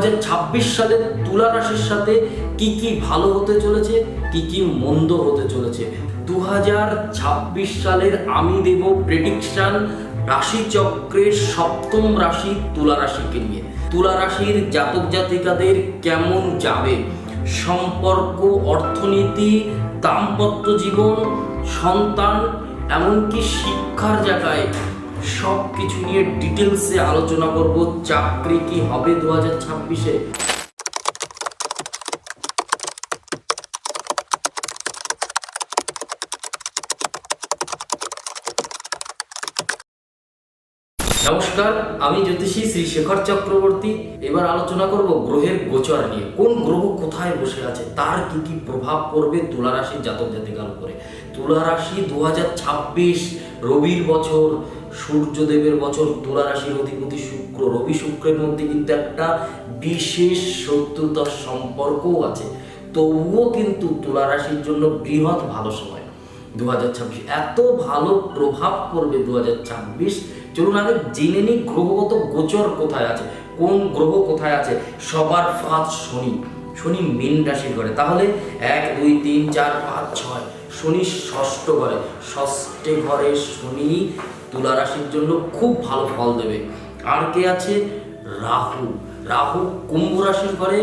2026 সালে তুলা রাশির সাথে কি কি ভালো হতে চলেছে, কি কি মন্দ হতে চলেছে। 2026 সালের আমি দেব প্রেডিকশন রাশিচক্রের সপ্তম রাশি তুলা রাশিকে নিয়ে। তুলা রাশির জাতক জাতিকাদের কেমন যাবে, সম্পর্ক, অর্থনীতি, দাম্পত্য জীবন, সন্তান, এমনকি শিক্ষার জায়গায় সব কিছু নিয়ে ডিটেলসে আলোচনা করব। চাকরি কি হবে 2026-এ। নমস্কার, আমি জ্যোতিষী শ্রী শেখর চক্রবর্তী। এবার আলোচনা করব গ্রহের গোচর নিয়ে। কোন গ্রহ কোথায় বসে আছে, তার কি কি প্রভাব পড়বে তুলা রাশির জাতক জাতিকার উপরে। তুলা রাশি 2026 রবির বছর, সূর্যদেবের বছর। তুলা রাশির অধিপতি শুক্র, রবি শুক্রের মধ্যে কিন্তু একটা বিশেষ শত্রুতার সম্পর্কও আছে। তবুও কিন্তু তুলা রাশির জন্য বৃহৎ ভালো সময় 2026। এত ভালো প্রভাব পড়বে 2026। চলুন আগে জেনে নিই গ্রহগত গোচর কোথায় আছে, কোন গ্রহ কোথায় আছে। সবার ফার্স্ট শনি। শনি মীন রাশির ঘরে, তাহলে 1 2 3 4 5 6 শনি ষষ্ঠ ঘরে। ষষ্ঠে ঘরে শনি তুলা রাশির জন্য খুব ভালো ফল দেবে। আর কে আছে? রাহু। রাহু কুম্ভ রাশির ঘরে,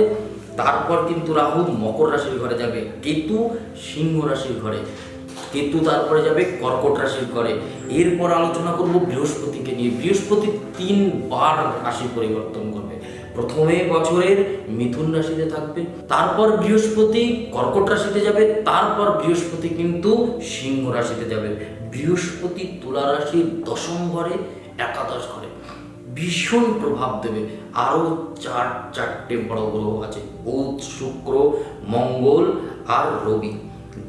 তারপর কিন্তু রাহু মকর রাশির ঘরে যাবে। কেতু সিংহ রাশির ঘরে, কেতু তারপরে যাবে কর্কট রাশির ঘরে। এরপর আলোচনা করব বৃহস্পতিকে নিয়ে। বৃহস্পতি 3 বার রাশি পরিবর্তন করবে। প্রথমে বছরের মিথুন রাশিতে থাকবে, তারপর বৃহস্পতি কর্কট রাশিতে যাবে, তারপর বৃহস্পতি কিন্তু সিংহ রাশিতে যাবে। বৃহস্পতি তুলা রাশির দশম ঘরে, একাদশ ঘরে ভীষণ প্রভাব দেবে। আরও চারটে বড় গ্রহ আছে, বুধ, শুক্র, মঙ্গল আর রবি।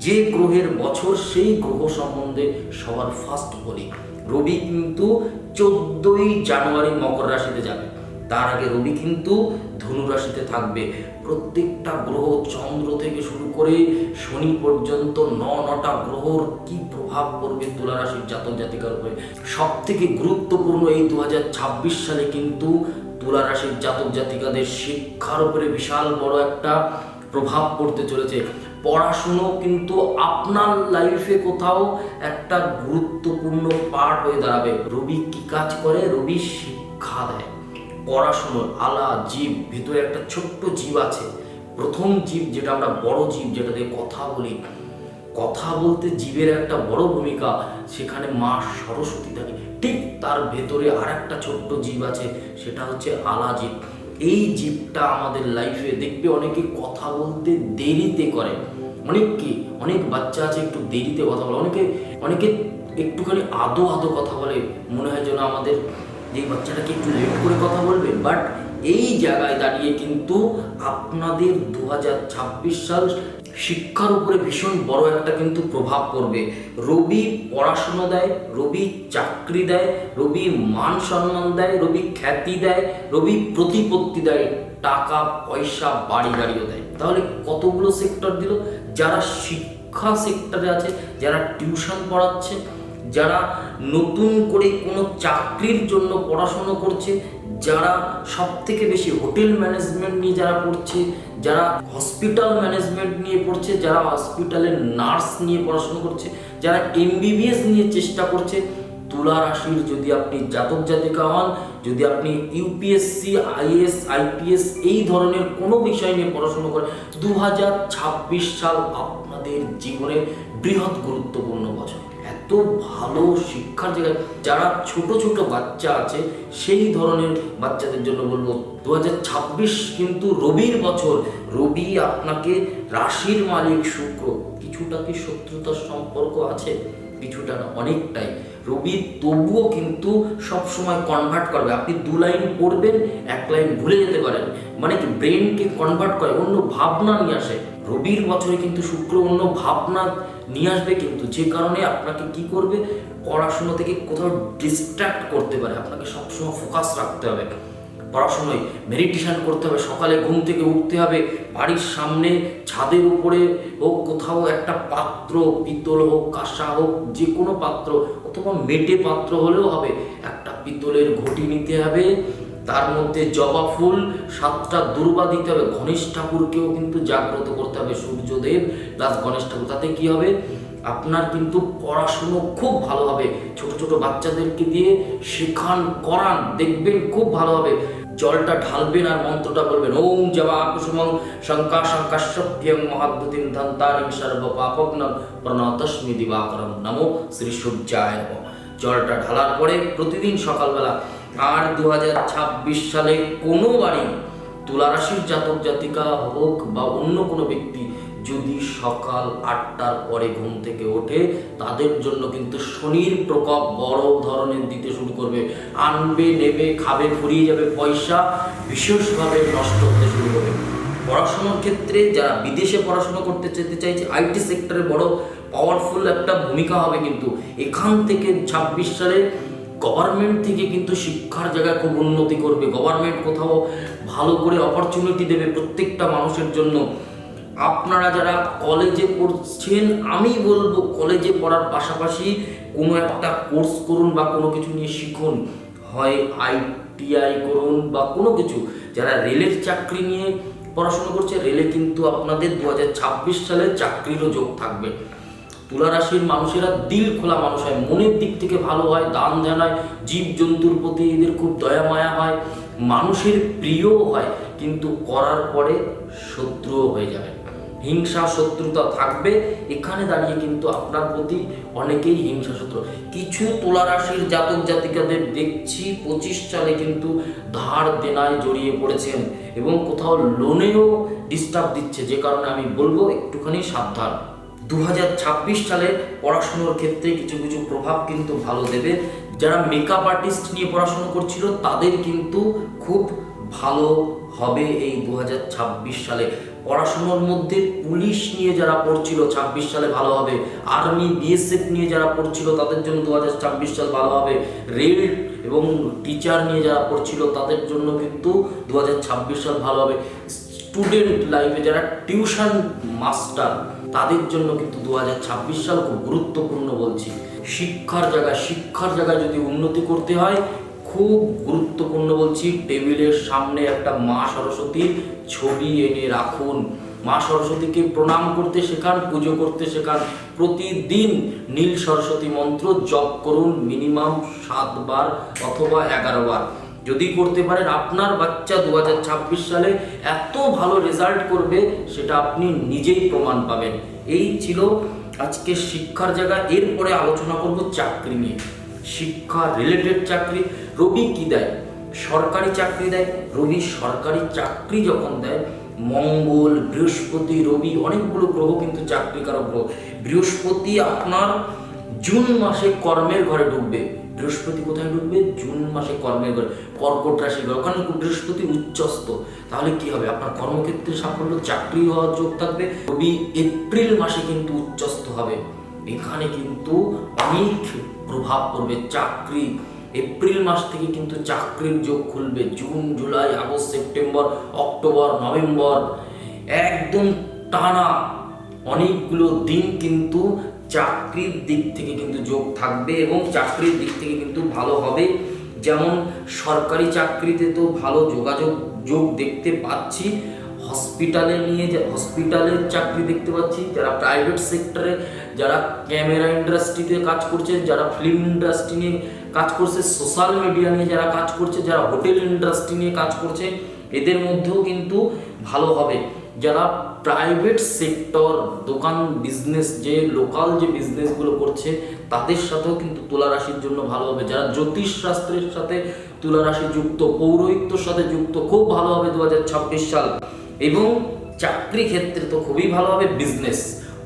যে গ্রহের বছর সেই গ্রহ সম্বন্ধে সবার ফার্স্ট বলি। রবি কিন্তু 14ই জানুয়ারি মকর রাশিতে যাবে। তার আগে রবি কিন্তু ধনু রাশিতে থাকবে। প্রত্যেকটা গ্রহ, চন্দ্র থেকে শুরু করে শনি পর্যন্ত 9টা গ্রহর কি প্রভাব পড়বে তুলা রাশির জাতক জাতিকার উপরে। সব থেকে গুরুত্বপূর্ণ এই 2026 সালে কিন্তু তুলা রাশির জাতক জাতিকাদের শিক্ষার উপরে বিশাল বড় একটা প্রভাব পড়তে চলেছে। পড়াশুনো কিন্তু আপনার লাইফে কোথাও একটা গুরুত্বপূর্ণ পার্ট হয়ে দাঁড়াবে। রবি কি কাজ করে? রবি শিক্ষা দেয়। পড়াশুনো, আলা জীব, ভিতরে একটা ছোট্ট জীব আছে, প্রথম জীব যেটা আমরা বড় জীব, যেটা দিয়ে কথা বলি। কথা বলতে জীবের একটা বড় ভূমিকা, সেখানে মা সরস্বতী থাকে। ঠিক তার ভেতরে আর একটা ছোট্ট জীব আছে, সেটা হচ্ছে আলা জীব। এই জীবটা আমাদের লাইফে দেখবে অনেকে কথা বলতে দেরিতে করে। অনেক বাচ্চা আছে একটু দেরিতে কথা বলে, অনেকে একটুখানি আদো কথা বলে, মনে হয় যেন আমাদের এই বাচ্চাটাকে একটু লেট করে কথা বলবে। বাট এই জায়গায় দাঁড়িয়ে কিন্তু আপনাদের 2026 সাল শিক্ষার উপরে ভীষণ বড় একটা কিন্তু প্রভাব পড়বে। রবি পড়াশুনো দেয়, রবি চাকরি দেয়, রবি মান সম্মান দেয়, রবি খ্যাতি দেয়, রবি প্রতিপত্তি দেয়, টাকা পয়সা বাড়ি গাড়িও দেয়। তাহলে কতগুলো সেক্টর দিল। যারা শিক্ষা সেক্টরে আছে, যারা টিউশন পড়াচ্ছে, যারা নতুন করে কোনো চাকরির জন্য পড়াশোনা করছে, যারা সব থেকে বেশি হোটেল ম্যানেজমেন্ট নিয়ে যারা পড়ছে, যারা হসপিটাল ম্যানেজমেন্ট নিয়ে পড়ছে, যারা হসপিটালের নার্স নিয়ে পড়াশোনা করছে, যারা MBBS নিয়ে চেষ্টা করছে, তুলা রাশির যদি আপনি জাতক জাতিকা হন, যদি আপনি UPSC, IAS, IPS এই ধরনের কোনো বিষয় নিয়ে পড়াশোনা করেন, 2026 সাল আপনাদের জীবনের বৃহৎ গুরুত্বপূর্ণ বছর। এত ভালো শিক্ষার জায়গায় যারা ছোট ছোট বাচ্চা আছে, সেই ধরনের বাচ্চাদের জন্য বলবো 2026 কিন্তু রবির বছর। রবি আপনাকে, রাশির মালিক শুক্র, কিছুটা কি শত্রুতার সম্পর্ক আছে? কিছুটা না, অনেকটাই। রবি তবুও কিন্তু সবসময় কনভার্ট করবে। আপনি 2 লাইন পড়বেন, 1 লাইন ভুলে যেতে পারেন, মানে কি ব্রেনকে কনভার্ট করে, অন্য ভাবনা নিয়ে আসে। রবির বছরে কিন্তু শুক্র অন্য ভাবনা নিয়ে আসবে, কিন্তু যে কারণে আপনাকে কি করবে, পড়াশুনো থেকে কোথাও ডিস্ট্র্যাক্ট করতে পারে। আপনাকে সবসময় ফোকাস রাখতে হবে পড়াশোনায়। মেডিটেশন করতে হবে, সকালে ঘুম থেকে উঠতে হবে, বাড়ির সামনে ছাদের উপরে হোক, কোথাও একটা পাত্র, পিতল হোক, কাঁসা হোক, যে কোনো পাত্র অথবা মেটে পাত্র হলেও হবে, একটা পিতলের ঘটি নিতে হবে, তার মধ্যে জবা ফুল 7টা দুর্বা দিতে হবে, গণেশ ঠাকুরকেও কিন্তু জাগ্রত করতে হবে, সূর্যদেব প্লাস গণেশ ঠাকুর। তাতে কি হবে, আপনার কিন্তু পড়াশুনো খুব ভালো হবে। ছোট ছোট বাচ্চাদেরকে দিয়ে শেখান করান, দেখবেন খুব ভালো হবে। জলটা ঢালবেন আর মন্ত্রটা বলবেন, ওম জবা কুসুমং শঙ্কা শঙ্কাশ্যভ্যং মহাদ্যুতিং ধন্তারিং সর্ব পাপগ্নম প্রণতস্মি দিবাকরম নমো শ্রী সূর্যায় নমঃ। জলটা ঢালার পরে প্রতিদিন সকালবেলা। আর 2026 সালে কোনো বাড়ি তুলা রাশির জাতক জাতিকা হোক বা অন্য কোনো ব্যক্তি যদি সকাল 8টার পরে ঘুম থেকে ওঠে, তাদের জন্য কিন্তু শনির প্রকোপ বড় ধরনের দিতে শুরু করবে। আনবে, নেবে, খাবে, ফুরিয়ে যাবে, পয়সা বিশেষভাবে নষ্ট হতে শুরু করবে। পড়াশোনার ক্ষেত্রে যারা বিদেশে পড়াশোনা করতে যেতে চাইছে, আইটি সেক্টরে বড় পাওয়ারফুল একটা ভূমিকা হবে। কিন্তু এখান থেকে 26 সালে গভর্নমেন্ট থেকে কিন্তু শিক্ষার জায়গায় খুব উন্নতি করবে। গভর্নমেন্ট কোথাও ভালো করে অপরচুনিটি দেবে প্রত্যেকটা মানুষের জন্য। আপনারা যারা কলেজে পড়ছেন, আমি বলবো কলেজে পড়ার পাশাপাশি কোনো একটা কোর্স করুন বা কোনো কিছু নিয়ে শিখুন, হয় ITI করুন বা কোনো কিছু। যারা রেলের চাকরি নিয়ে পড়াশোনা করছে, রেলে কিন্তু আপনাদের 2026 সালে চাকরিরও যোগ থাকবে। তুলা রাশির মানুষেরা দিল খোলা মানুষ হয়, মনের দিক থেকে ভালো হয়, দান ধ্যান হয়, জীব জন্তুর প্রতি এদের খুব দয়া মায়া হয়, মানুষের প্রিয় হয়, কিন্তু করার পরে শত্রুও হয়ে যাবে। হিংসা শত্রুতা থাকবে। এখানে দাঁড়িয়ে কিন্তু আপনার প্রতি অনেকেই হিংসা শত্রু। কিছু তুলা রাশির জাতক জাতিকাদের দেখছি 25 সালে কিন্তু ধার দেনায় জড়িয়ে পড়েছেন এবং কোথাও লোনেও ডিস্টার্ব দিচ্ছে, যে কারণে আমি বলবো একটুখানি সাবধান। 2026 সালে পড়াশুনোর ক্ষেত্রে কিছু কিছু প্রভাব কিন্তু ভালো দেবে। যারা মেকআপ আর্টিস্ট নিয়ে পড়াশোনা করছিল তাদের কিন্তু খুব ভালো হবে এই 2026 সালে। পড়াশোনার মধ্যে পুলিশ নিয়ে যারা পড়ছিল 26 সালে ভালো হবে। আর্মি BSF নিয়ে যারা পড়ছিল তাদের জন্য 2026 সাল ভালো হবে। রেল এবং টিচার নিয়ে যারা পড়ছিল তাদের জন্য কিন্তু 2026 সাল ভালো হবে। স্টুডেন্ট লাইফে যারা টিউশন মাস্টার তাদের জন্য কিন্তু 2026 সাল খুব গুরুত্বপূর্ণ বলছি। শিক্ষার জায়গায় যদি উন্নতি করতে হয়, খুব গুরুত্বপূর্ণ বলছি, টেবিলের সামনে একটা মা সরস্বতীর ছবি এনে রাখুন। মা সরস্বতীকে প্রণাম করতে শেখান, পুজো করতে শেখান। প্রতিদিন নীল সরস্বতী মন্ত্র জপ করুন মিনিমাম 7 বার অথবা 11 বার। যদি করতে পারেন, আপনার বাচ্চা 2026 সালে এত ভালো রেজাল্ট করবে সেটা আপনি নিজেই প্রমাণ পাবেন। এই ছিল আজকে শিক্ষার জায়গা। এরপরে আলোচনা করব চাকরি নিয়ে। শিক্ষা রিলেটেড চাকরি রবি কি দেয়? সরকারি চাকরি দেয়। রবি সরকারি চাকরি যখন দেয়, মঙ্গল, বৃহস্পতি, রবি অনেকগুলো গ্রহ কিন্তু চাকরিকারক গ্রহ। বৃহস্পতি আপনার জুন মাসে কর্মের ঘরে ঢুকবে। বৃহস্পতি কোথায় ঢুকবে? জুন মাসে কর্মের ঘরে, কর্কট রাশি ঘরে। কারণ বৃহস্পতি উচ্চস্থ, তাহলে কি হবে? আপনার কর্মক্ষেত্রে সাফল্য, চাকরি হওয়ার যোগ থাকবে। রবি এপ্রিল মাসে কিন্তু উচ্চস্থ হবে। এখানে কিন্তু অনেক প্রভাব পড়বে চাকরি। এপ্রিল মাস থেকে কিন্তু চাকরির যোগ খুলবে। June, July, August, September, October, November একদম টানা অনেকগুলো দিন কিন্তু চাকরির দিক থেকে কিন্তু যোগ থাকবে এবং চাকরির দিক থেকে কিন্তু ভালো হবে। যেমন সরকারি চাকরিতে তো ভালো যোগ দেখতে পাচ্ছি। হসপিটালের চাকরি দেখতে পাচ্ছি। যারা প্রাইভেট সেক্টরে, যারা ক্যামেরা ইন্ডাস্ট্রিতে কাজ করছে, যারা ফিল্ম ইন্ডাস্ট্রি নিয়ে কাজ করছে, সোশ্যাল মিডিয়া নিয়ে যারা কাজ করছে, যারা হোটেল ইন্ডাস্ট্রি নিয়ে কাজ করছে, এদের মধ্যেও কিন্তু ভালো হবে। যারা প্রাইভেট সেক্টর, দোকান বিজনেস, যে লোকাল যে বিজনেসগুলো করছে তাদের সাথেও কিন্তু তুলা রাশির জন্য ভালো হবে। যারা জ্যোতিষ শাস্ত্রের সাথে তুলা রাশি যুক্ত, পৌরোহিত্যর সাথে যুক্ত, খুব ভালো হবে 2026 সাল। এবং চাকরি ক্ষেত্রে তো খুবই ভালো হবে। বিজনেস,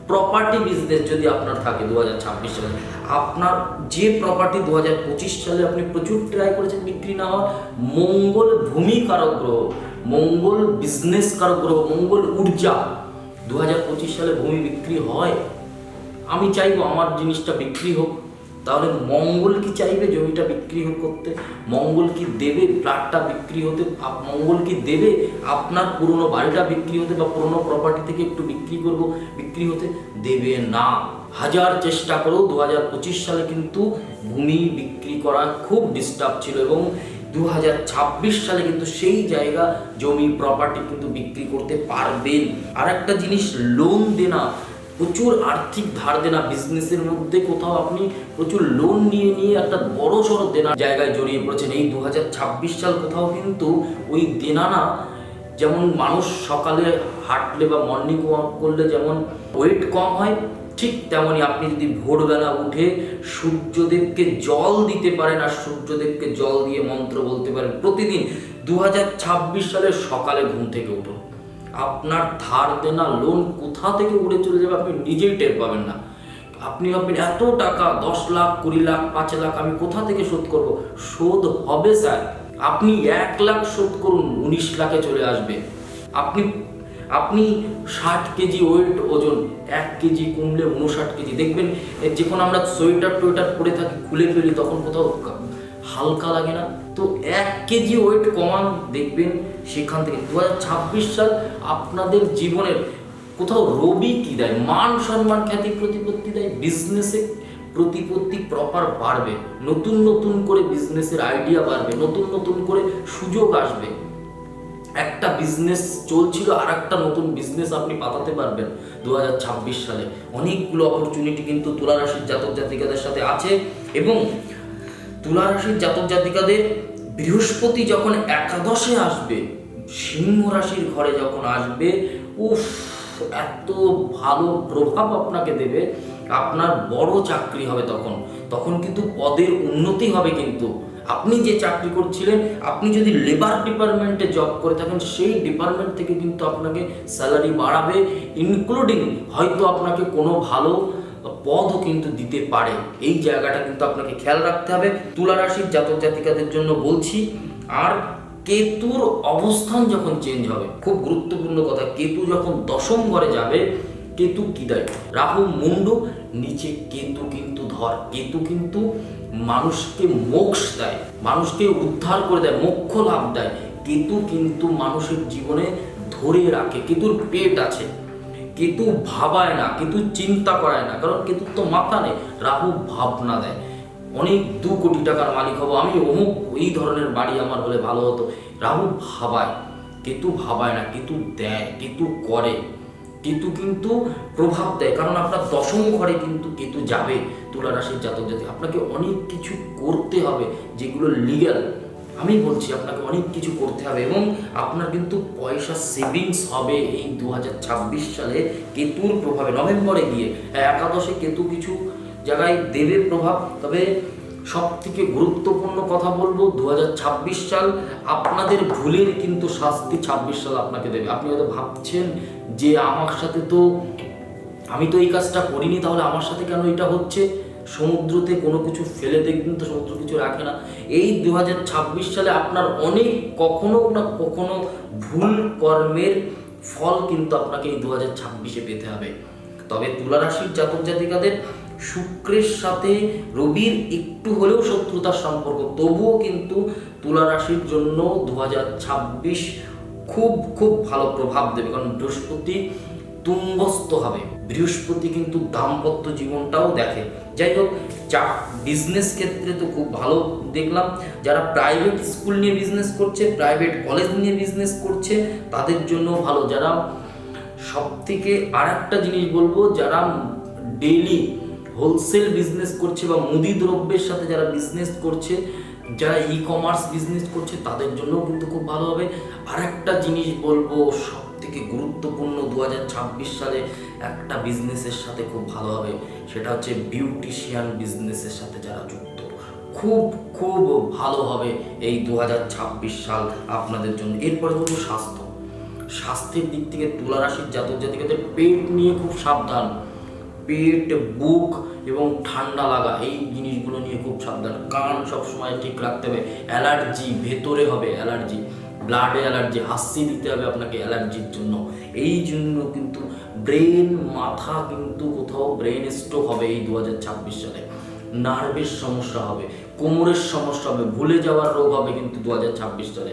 প্রপার্টি বিজনেস যদি আপনার থাকে 2026 সালে, আপনার যে প্রপার্টি 2025 সালে আপনি প্রচুর ট্রাই করেছেন বিক্রি না হওয়ার, মঙ্গল ভূমি কারক গ্রহ, মঙ্গল বিজনেস কারক গ্রহ, মঙ্গল ঊর্জা, 2025 সালে ভূমি বিক্রি হয়। আমি চাইবো আমার জিনিসটা বিক্রি হোক, তাহলে মঙ্গল কি চাইবে জমিটা বিক্রি করতে? মঙ্গল কি দেবে প্লটটা বিক্রি হতে? মঙ্গল কি দেবে আপনার পুরনো বাড়িটা বিক্রি হতে বা পুরনো প্রপার্টি থেকে একটু বিক্রি হতে? দেবে না। হাজার চেষ্টা করেও 2025 সালে কিন্তু ভূমি বিক্রি করা খুব ডিস্টার্ব ছিল এবং 2026 সালে কিন্তু সেই জায়গা জমি প্রপার্টি কিন্তু বিক্রি করতে পারবেন। আর একটা জিনিস, লোন দেনা, প্রচুর আর্থিক ধার দেনা, বিজনেসের মধ্যে কোথাও আপনি প্রচুর লোন নিয়ে একটা বড় সড়ো দেনা জায়গায় জড়িয়ে পড়েছেন। এই 2026 সাল কোথাও কিন্তু ওই দেনা না, যেমন মানুষ সকালে হাঁটলে বা মর্নিং ওয়াক করলে যেমন ওয়েট কম হয়, ঠিক তেমনই আপনি যদি ভোরবেলা উঠে সূর্যদেবকে জল দিতে পারেন আর সূর্যদেবকে জল দিয়ে মন্ত্র বলতে পারেন প্রতিদিন, 2026 সালের সকালে ঘুম থেকে উঠুন, আপনার ধার দেনা লোন কোথা থেকে উড়ে চলে যাবে আপনি নিজেই টের পাবেন না। আপনি ভাববেন এত টাকা, 10 লাখ, 20 লাখ, 5 লাখ আমি কোথা থেকে শোধ করব? শোধ হবে স্যার। আপনি 1 লাখ শোধ করুন, 19 লাখে চলে আসবে। আপনি 60 কেজি ওয়েট ওজন, 1 কেজি কমলে 59 কেজি। দেখবেন যখন আমরা সোয়েটার টোয়েটার পরে থাকি, খুলে ফেলি, তখন কোথাও হালকা লাগে না? তো 1 কেজি ওয়েট কমান, দেখবেন সেখান থেকে 2026 সাল আপনাদের জীবনের কোথাও রবি কি দেয়, মান সম্মান খ্যাতি প্রতিপত্তি দেয়, বিজনেসে প্রতিপত্তি প্রপার বাড়বে, নতুন নতুন করে বিজনেসের আইডিয়া বাড়বে, নতুন নতুন করে সুযোগ আসবে। একটা বিজনেস চলছিল আর একটা নতুন বিজনেস আপনি পাতাতে পারবেন 2026 সালে। অনেকগুলো অপরচুনিটি কিন্তু তুলা রাশির জাতক জাতিকাদের সাথে আছে। এবং তুলা রাশির জাতক জাতিকাদের বৃহস্পতি যখন একাদশে আসবে, সিংহ রাশির ঘরে যখন আসবে, উফ, এত ভালো প্রভাব আপনাকে দেবে। আপনার বড় চাকরি হবে তখন কিন্তু পদের উন্নতি হবে। কিন্তু আপনি যে চাকরি করছিলেন, আপনি যদি লেবার ডিপার্টমেন্টে জব করে থাকেন, সেই ডিপার্টমেন্ট থেকে কিন্তু আপনাকে স্যালারি বাড়াবে, ইনক্লুডিং হয়তো আপনাকে কোনো ভালো পদও কিন্তু দিতে পারে। এই জায়গাটা কিন্তু আপনাকে খেয়াল রাখতে হবে তুলা রাশির জাতক জাতিকাদের জন্য বলছি। আর কেতুর অবস্থান যখন চেঞ্জ হবে, খুব গুরুত্বপূর্ণ কথা, কেতু যখন দশম ঘরে যাবে, কেতু কি দেয়? রাহু মুন্ডু, নিচে কেতু কিন্তু ধর। কেতু কিন্তু মানুষকে মোক্ষ দেয়, মানুষকে উদ্ধার করে দেয়, মোক্ষ লাভ দেয়। কেতু কিন্তু মানুষের জীবনে ধরে রাখে। কেতুর পেট আছে, কেতু ভাবায় না, কেতু চিন্তা করায় না, কারণ কেতুর তো মাথা নেই। রাহু ভাবনা দেয়, অনেক 2 কোটি টাকার মালিক হবো আমি, অমুক এই ধরনের বাড়ি আমার হলে ভালো হতো। রাহু ভাবায়, কেতু ভাবায় না, কেতু দেয়, কেতু করে। কেতু কিন্তু প্রভাব দেয়, কারণ আপনার দশম ঘরে কিন্তু কেতু যাবে। তুলা রাশির জাতক জাতি, আপনাকে অনেক কিছু করতে হবে যেগুলো লিগ্যাল, আমি বলছি আপনাকে অনেক কিছু করতে হবে। এবং আপনার কিন্তু পয়সা সেভিংস হবে এই 2026 সালে কেতুর প্রভাবে। নভেম্বরে গিয়ে একাদশে কেতু কিছু জায়গায় দেবে প্রভাব। তবে সব থেকে গুরুত্বপূর্ণ কথা বলবো, 2026 সাল আপনাদের ভুলের কিন্তু শাস্তি 26 সাল আপনাকে দেবে। আপনি হয়তো ভাবছেন যে আমার সাথে তো, আমি তো এই কাজটা করিনি, তাহলে আমার সাথে কেন এটা হচ্ছে? সমুদ্রতে কোনো কিছু ফেলে দেখবেন তো সমুদ্র কিছু রাখে না। এই 2026 সালে আপনার অনেক কখনো না কখনো ভুল কর্মের ফল কিন্তু আপনাকে এই 2026-এ পেতে হবে। তবে তুলা রাশির জাতক জাতিকাদের শুক্রের সাথে রবির একটু হলেও শত্রুতার সম্পর্ক, তবুও কিন্তু তুলা রাশির জন্য 2026 খুব খুব ভালো প্রভাব দেবে, কারণ বৃহস্পতি তুঙ্গস্থ হবে। বৃহস্পতি কিন্তু দাম্পত্য জীবনটাও দেখে। যাই হোক, বিজনেস ক্ষেত্রে তো খুব ভালো দেখলাম। যারা প্রাইভেট স্কুল নিয়ে বিজনেস করছে, প্রাইভেট কলেজ নিয়ে বিজনেস করছে, তাদের জন্য ভালো। যারা সব থেকে আর একটা জিনিস বলবো, যারা ডেইলি হোলসেল বিজনেস করছে বা মুদি দ্রব্যের সাথে যারা বিজনেস করছে, যারা ই কমার্স বিজনেস করছে, তাদের জন্যও কিন্তু খুব ভালো হবে। আর একটা জিনিস বলবো, সব থেকে গুরুত্বপূর্ণ, 2026 সালে একটা বিজনেসের সাথে খুব ভালো হবে, সেটা হচ্ছে বিউটিশিয়ান বিজনেসের সাথে যারা যুক্ত, খুব খুব ভালো হবে এই 2026 সাল আপনাদের জন্য। এরপরে বলবো স্বাস্থ্যের দিক থেকে তুলা রাশির জাতক জাতিকাদের পেট নিয়ে খুব সাবধান। পেট, বুক এবং ঠান্ডা লাগা, এই জিনিসগুলো নিয়ে খুব সাবধান। কান সবসময় ঠিক রাখতে হবে। অ্যালার্জি ভেতরে হবে, অ্যালার্জি, ব্লাডে অ্যালার্জি, হাসি দিতে হবে আপনাকে অ্যালার্জির জন্য। এই জন্য কিন্তু ব্রেন, মাথা কিন্তু কোথাও ব্রেন স্ট্রোক হবে এই 2026 সালে। নার্ভের সমস্যা হবে, কোমরের সমস্যা হবে, ভুলে যাওয়ার রোগ হবে কিন্তু 2026 সালে।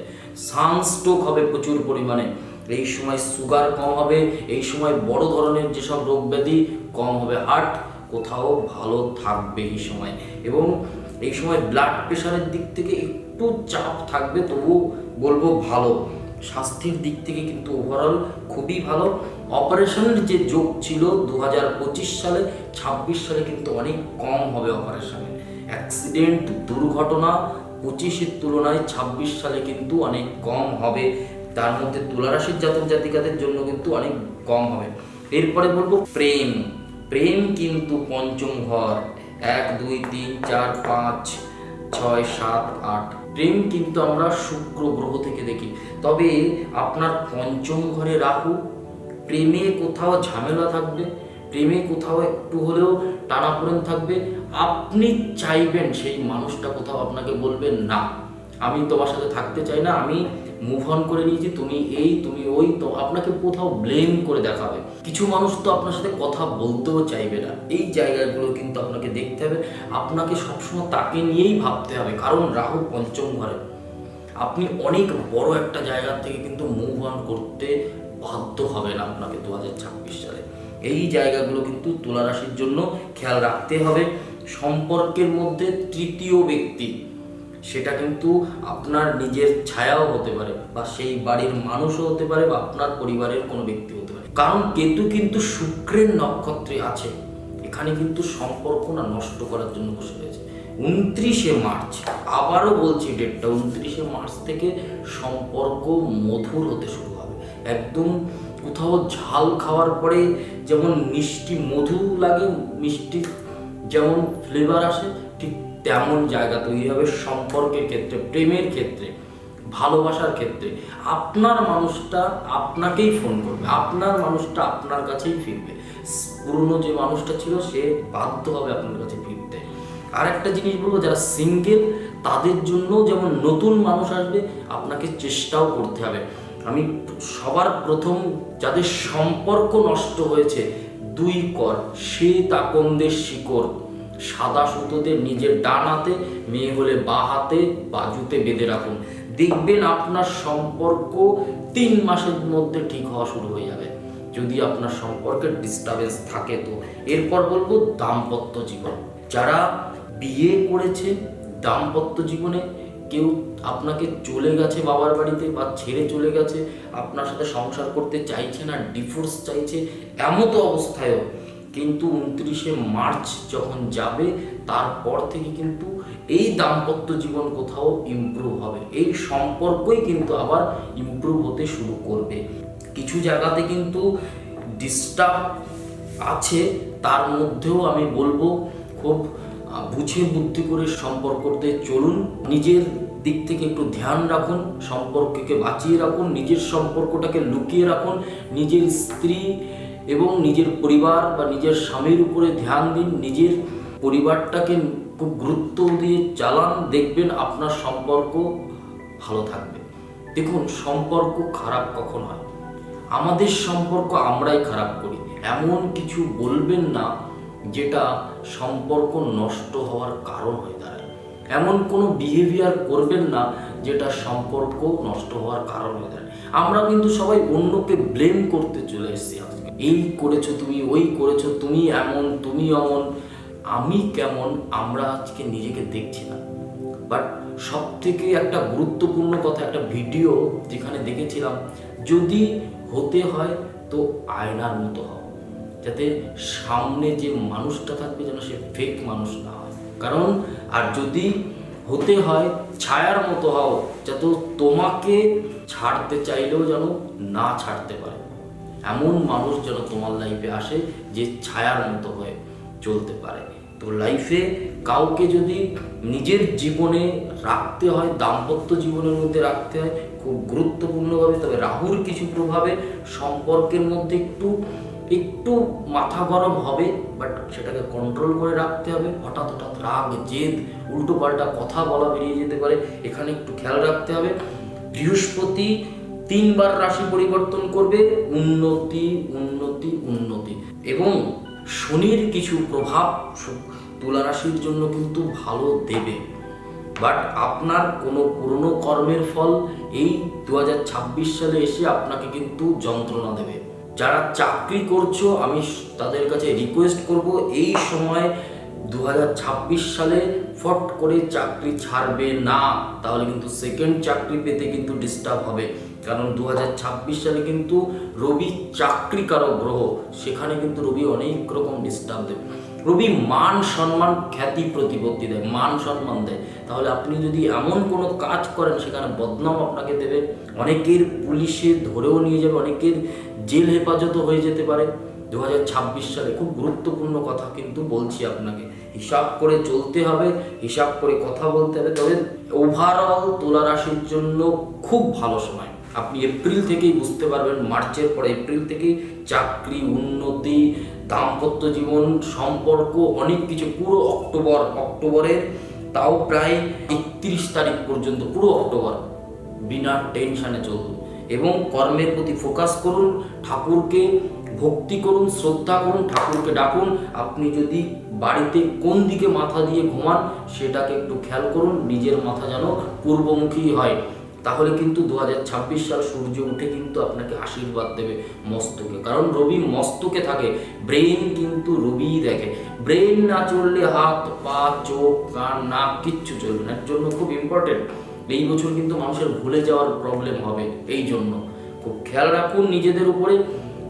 সানস্ট্রোক হবে প্রচুর পরিমাণে। এই সময় সুগার কম হবে, এই সময় বড় ধরনের যেসব রোগ ব্যাধি কম হবে। হার্ট কোথাও ভালো থাকবে এই সময়। এবং এই সময় ব্লাড প্রেশারের দিক থেকে একটু চাপ থাকবে, তবু বলবো ভালো। স্বাস্থ্যের দিক থেকে কিন্তু ওভারঅল খুবই ভালো। অপারেশনের যে যোগ ছিল 2025 সালে, 26 সালে কিন্তু অনেক কম হবে অপারেশনের। অ্যাক্সিডেন্ট, দুর্ঘটনা 25-এর তুলনায় 26 সালে কিন্তু অনেক কম হবে। তার মধ্যে তুলা রাশির জাতক জাতিকাদের জন্য কিন্তু অনেক কম হবে। এরপরে বলবো প্রেম। প্রেম কিন্তু পঞ্চম ঘর, 1 2 3 4 5 6 7 8, প্রেম কিন্তু আমরা শুক্র গ্রহ থেকে দেখি। তবে আপনার পঞ্চম ঘরে রাহু, প্রেমে কোথাও ঝামেলা থাকবে, প্রেমে কোথাও একটু হলেও টানাপোড়েন থাকবে। আপনি চাইবেন সেই মানুষটা কোথাও আপনাকে বলবেন না, আমি তোমার সাথে থাকতে চাই না, আমি মুভ অন করে নিয়েছি, তুমি এই তুমি ওই, তো আপনাকে কোথাও ব্লেম করে দেখাবে। কিছু মানুষ তো আপনার সাথে কথা বলতেও চাইবে না। এই জায়গাগুলো কিন্তু আপনাকে দেখতে হবে। আপনাকে সবসময় তাকে নিয়েই ভাবতে হবে, কারণ রাহু পঞ্চম ঘরে। আপনি অনেক বড় একটা জায়গা থেকে কিন্তু মুভ অন করতে বাধ্য হবেন আপনাকে 2026 সালে। এই জায়গাগুলো কিন্তু তুলা রাশির জন্য খেয়াল রাখতে হবে। সম্পর্কের মধ্যে তৃতীয় ব্যক্তি, সেটা কিন্তু আপনার নিজের ছায়াও হতে পারে, বা সেই বাড়ির মানুষও হতে পারে, বা আপনার পরিবারের কোনো ব্যক্তি হতে পারে। কারণ কেতু কিন্তু শুক্রের নক্ষত্রে আছে, এখানে কিন্তু সম্পর্ক না নষ্ট করার জন্য বসে রয়েছে। 29শে মার্চ, আবারও বলছি ডেটটা, 29শে মার্চ থেকে সম্পর্ক মধুর হতে শুরু হবে। একদম কোথাও ঝাল খাওয়ার পরে যেমন মিষ্টি মধু লাগে, মিষ্টি যেমন ফ্লেভার আসে, ঠিক তেমন জায়গা তৈরি হবে সম্পর্কের ক্ষেত্রে, প্রেমের ক্ষেত্রে, ভালোবাসার ক্ষেত্রে। আপনার মানুষটা আপনাকেই ফোন করবে, আপনার মানুষটা আপনার কাছেই ফিরবে। পুরনো যে মানুষটা ছিল সে বাধ্য হবে আপনার কাছে ফিরতে। আর একটা জিনিস বলবো, যারা সিঙ্গেল তাদের জন্য যেমন নতুন মানুষ আসবে, আপনাকে চেষ্টাও করতে হবে। আমি সবার প্রথম, যাদের সম্পর্ক নষ্ট হয়েছে, 2 কর শ্বেত আকন্দের শিকড় সাদা সুতোতে নিজের ডান হাতে, মেয়ে হলে বা হাতে বাজুতে বেঁধে রাখুন। দেখবেন আপনার সম্পর্ক 3 মাসের মধ্যে ঠিক হওয়া শুরু হয়ে যাবে, যদি আপনার সম্পর্কের ডিস্টারবেন্স থাকে। তো এরপর বলবো দাম্পত্য জীবন। যারা বিয়ে করেছে, দাম্পত্য জীবনে কেউ আপনাকে চলে গেছে বাবার বাড়িতে, বা ছেড়ে চলে গেছে, আপনার সাথে সংসার করতে চাইছে না, ডিভোর্স চাইছে, এমতো অবস্থায়ও কিন্তু 29শে মার্চ যখন যাবে, তারপর থেকে কিন্তু এই দাম্পত্য জীবন কোথাও ইমপ্রুভ হবে, এই সম্পর্কই কিন্তু আবার ইমপ্রুভ হতে শুরু করবে। কিছু জায়গাতে কিন্তু ডিস্টার্ব আছে, তার মধ্যেও আমি বলবো খুব বুঝে বুদ্ধি করে সম্পর্কতে চলুন। নিজের দিক থেকে একটু ধ্যান রাখুন, সম্পর্ককে বাঁচিয়ে রাখুন, নিজের সম্পর্কটাকে লুকিয়ে রাখুন, নিজের স্ত্রী এবং নিজের পরিবার বা নিজের স্বামীর উপরে ধ্যান দিন, নিজের পরিবারটাকে খুব গুরুত্ব দিয়ে চালান। দেখবেন আপনার সম্পর্ক ভালো থাকবে। দেখুন, সম্পর্ক খারাপ কখন হয়? আমাদের সম্পর্ক আমরাই খারাপ করি। এমন কিছু বলবেন না যেটা সম্পর্ক নষ্ট হওয়ার কারণ হয়ে দাঁড়ায়। এমন কোনো বিহেভিয়ার করবেন না যেটা সম্পর্ক নষ্ট হওয়ার কারণ হয়ে দাঁড়ায়। আমরা কিন্তু সবাই অন্যকে ব্লেম করতে চলে এসেছি আজকে। এই করেছো তুমি, ওই করেছো তুমি, এমন তুমি অমন, আমি কেমন, আমরা আজকে নিজেকে দেখছি না। বাট সব থেকে একটা গুরুত্বপূর্ণ কথা, একটা ভিডিও যেখানে দেখেছিলাম, যদি হতে হয় তো আয়নার মতো হও, যাতে সামনে যে মানুষটা থাকবে যেন সে ফেক মানুষ না হয়। কারণ আর যদি হতে হয় ছায়ার মতো হও, যাতে তোমাকে ছাড়তে চাইলেও যেন না ছাড়তে পারে। এমন মানুষ যেন তোমার লাইফে আসে যে ছায়ার মতো হয়ে চলতে পারে। তো লাইফে কাউকে যদি নিজের জীবনে রাখতে হয়, দাম্পত্য জীবনের মধ্যে রাখতে হয় খুব গুরুত্বপূর্ণভাবে, তবে রাহুর কিছু প্রভাবে সম্পর্কের মধ্যে একটু মাথা গরম হবে, বাট সেটাকে কন্ট্রোল করে রাখতে হবে। হঠাৎ রাগ, জেদ, উল্টো পাল্টা কথা বলা বেরিয়ে যেতে পারে, এখানে একটু খেয়াল রাখতে হবে। বৃহস্পতি 3 বার রাশি পরিবর্তন করবে, উন্নতি উন্নতি উন্নতি। এবং শনির কিছু প্রভাব তুলা রাশির জন্য কিন্তু ভালো দেবে, বাট আপনার কোনো পুরনো কর্মের ফল এই 2026 সালে এসে আপনাকে কিন্তু যন্ত্রণা দেবে। যারা চাকরি করছো, আমি তাদের কাছে রিকোয়েস্ট করব, এই সময় 2026 সালে ফট করে চাকরি ছাড়বে না, তাহলে কিন্তু সেকেন্ড চাকরি পেতে কিন্তু ডিস্টার্ব হবে। কারণ 2026 সালে কিন্তু রবি চাকরিকারক গ্রহ, সেখানে কিন্তু রবি অনেক রকম ডিস্টার্ব দেবে। রবি মান সম্মান খ্যাতি প্রতিপত্তি দেয়, মান সম্মান দেয়। তাহলে আপনি যদি এমন কোনো কাজ করেন সেখানে বদনাম আপনাকে দেবে, অনেকের পুলিশে ধরেও নিয়ে যাবে, অনেকের জেল হেফাজতও হয়ে যেতে পারে। 2026 সালে খুব গুরুত্বপূর্ণ কথা কিন্তু বলছি আপনাকে, হিসাব করে চলতে হবে, হিসাব করে কথা বলতে হবে। তবে ওভারঅল তুলা রাশির জন্য খুব ভালো সময়। আপনি এপ্রিল থেকেই বুঝতে পারবেন, মার্চের পরে এপ্রিল থেকেই চাকরি, উন্নতি, দাম্পত্য জীবন, সম্পর্ক, অনেক কিছু পুরো অক্টোবরের তাও প্রায় 31 তারিখ পর্যন্ত পুরো অক্টোবর বিনা টেনশনে চলুন এবং কর্মের প্রতি ফোকাস করুন, ঠাকুরকে ভক্তি করুন, শ্রদ্ধা করুন, ঠাকুরকে ডাকুন। আপনি যদি বাড়িতে কোন দিকে মাথা দিয়ে ঘুমান সেটাকে একটু খেয়াল করুন, নিজের মাথা যেন পূর্বমুখী হয়। তাহলে কিন্তু 2026 সাল সূর্য উঠে কিন্তু আপনাকে আশীর্বাদ দেবে মস্তকে। কারণ রবি মস্তকে থাকে, ব্রেন কিন্তু রবিই দেখে। ব্রেন না চললে হাত, পা, চোখ, কান, নাক কিচ্ছু চলবে না। এর জন্য খুব ইম্পর্টেন্ট। এই বছর কিন্তু মানুষের ভুলে যাওয়ার প্রবলেম হবে, এই জন্য খুব খেয়াল রাখুন নিজেদের উপরে,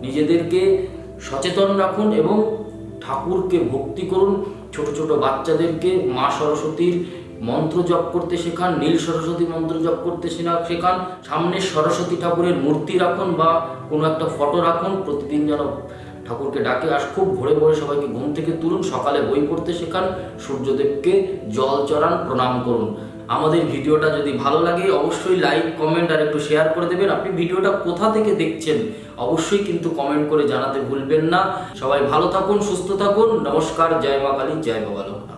নিজেদেরকে সচেতন রাখুন এবং ঠাকুরকে ভক্তি করুন। ছোট ছোট বাচ্চাদেরকে মা সরস্বতীর মন্ত্র জপ করতে শেখান, নীল সরস্বতী মন্ত্র জপ করতে শেখান। সামনে সরস্বতী ঠাকুরের মূর্তি রাখুন বা কোনো একটা ফটো রাখুন, প্রতিদিন যেন ঠাকুরকে ডাকে। আর খুব ভোরে ভোরে সবাইকে ঘুম থেকে তুলুন, সকালে বই পড়তে শেখান, সূর্যদেবকে জল চড়ান, প্রণাম করুন। আমাদের ভিডিওটা যদি ভালো লাগে অবশ্যই লাইক, কমেন্ট আর একটু শেয়ার করে দেবেন। আপনি ভিডিওটা কোথা থেকে দেখছেন অবশ্যই কিন্তু কমেন্ট করে জানাতে ভুলবেন না। সবাই ভালো থাকুন, সুস্থ থাকুন। নমস্কার, জয় মা কালী, জয় বাবা লোকনাথ।